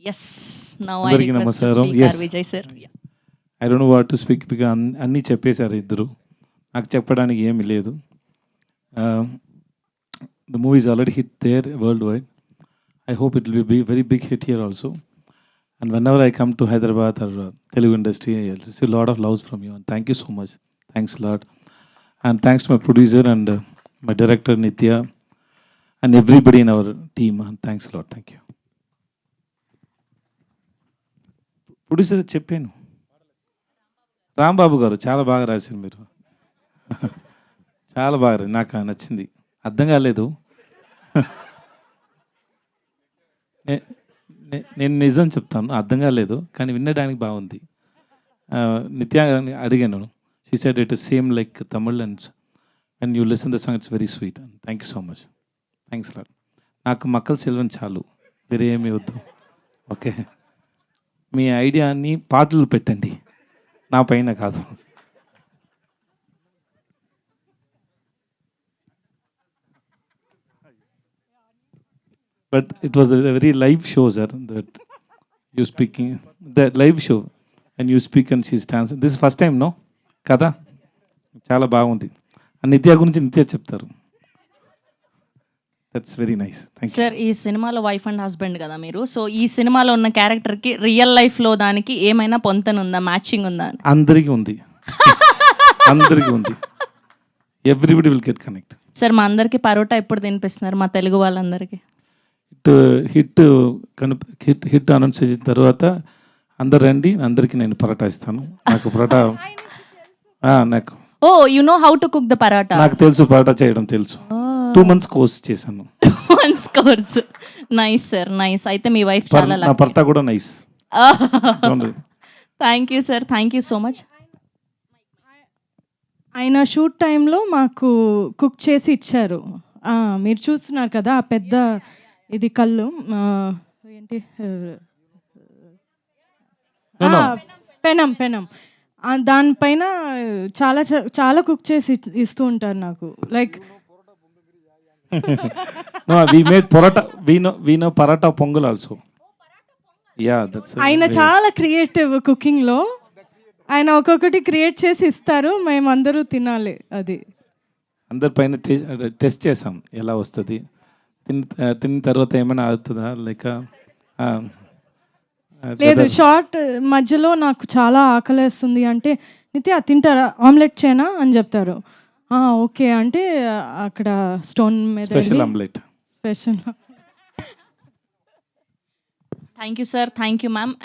Yes, now I అందరికీ request to నమస్కారం. speak Yes. Vijay sir. Yeah. I don't know what to speak because అన్నీ చెప్పేశారు ఇద్దరు. నాకు చెప్పడానికి ఏమీ లేదు. The movie is already hit there world wide. I hope it will be very big hit here also. And whenever I come to Hyderabad or Telugu industry, I receive lot of loves from you and thank you so much. Thanks lot. And thanks to my producer and my director Nithya and everybody in our team. Thanks lot. Thank you. Producer చెప్పాను, రాంబాబు గారు చాలా బాగా రాశారు మీరు. చాలా బాగా నాకు నచ్చింది. అర్థం కాలేదు. నేను నిజం చెప్తాను, అర్థం కాలేదు కానీ వినడానికి బాగుంది. నిత్య అడిగాను, she said it is same like Tamil and you listen the song it's very sweet. Thank you so much. Thanks lot. నాకు మక్కల సెల్వన్ చాలు, వేరే ఏమీ వద్దు. ఓకే, మీ ఐడియాని పాటలు పెట్టండి, నా పైన కాదు. But it was a very live show, sir, that you speaking, the live show and you speak and she stands. This is first time, no? కదా, చాలా బాగుంది. నిత్య గురించి నిత్య చెప్తారు. That's very nice. Thank you sir, ఈ సినిమాలో wife and husband కదా మీరు, సో ఈ సినిమాలో ఉన్న క్యారెక్టర్కి రియల్ లైఫ్లో దానికి ఏమైనా పొంతనుందా, మ్యాచింగ్ ఉందా? అందరికీ ఉంది. అందరికీ ఉంది. Everybody will get connect. Sir, మా అందరికి పరోటా ఎప్పుడు తినిపిస్తున్నారు, మా తెలుగు వాళ్ళందరికీ? హిట్ హిట్ అనౌన్స్ చేసిన తర్వాత అందరు రండి, అందరికీ నేను పరోటా ఇస్తాను. నాకు పరోటా నాకు oh you know how to cook the parota? నాకు తెలుసు, పరోటా చేయడం తెలుసు. 2 months కోర్స్ చేశాను. 2 months course. Nice sir, nice. అయితే మీ వైఫ్ చాలా నా పరోటా కూడా nice. Thank you sir, thank you so much. ఆయన షూట్ టైంలో మాకు కుక్ చేసి ఇచ్చారు. మీరు చూస్తున్నారు కదా ఆ పెద్ద ఇది కళ్ళు ఏంటి, పెనం పెనం, దానిపైన చాలా చాలా కుక్ చేసి ఇస్తూ ఉంటారు నాకు. Like we made paratha, we know paratha pongal also. Yeah, that's ఆయన చాలా క్రియేటివ్ కుకింగ్ లో. ఆయన ఒక్కొక్కటి క్రియేట్ చేసి ఇస్తారు, మేమందరూ తినాలి. అది అందరి పైన టెస్ట్ చేసాం ఎలా వస్తుంది. తిన్న తర్వాత ఏమైనా అవుతుందా లేక లేదు. షార్ట్ మధ్యలో నాకు చాలా ఆకలేస్తుంది అంటే, నిత్య తింటారా, ఆమ్లెట్ చేయనా అని చెప్తారు. ఓకే అంటే అక్కడ స్టోన్ మీద special omelette. Special. Thank you sir, thank you ma'am.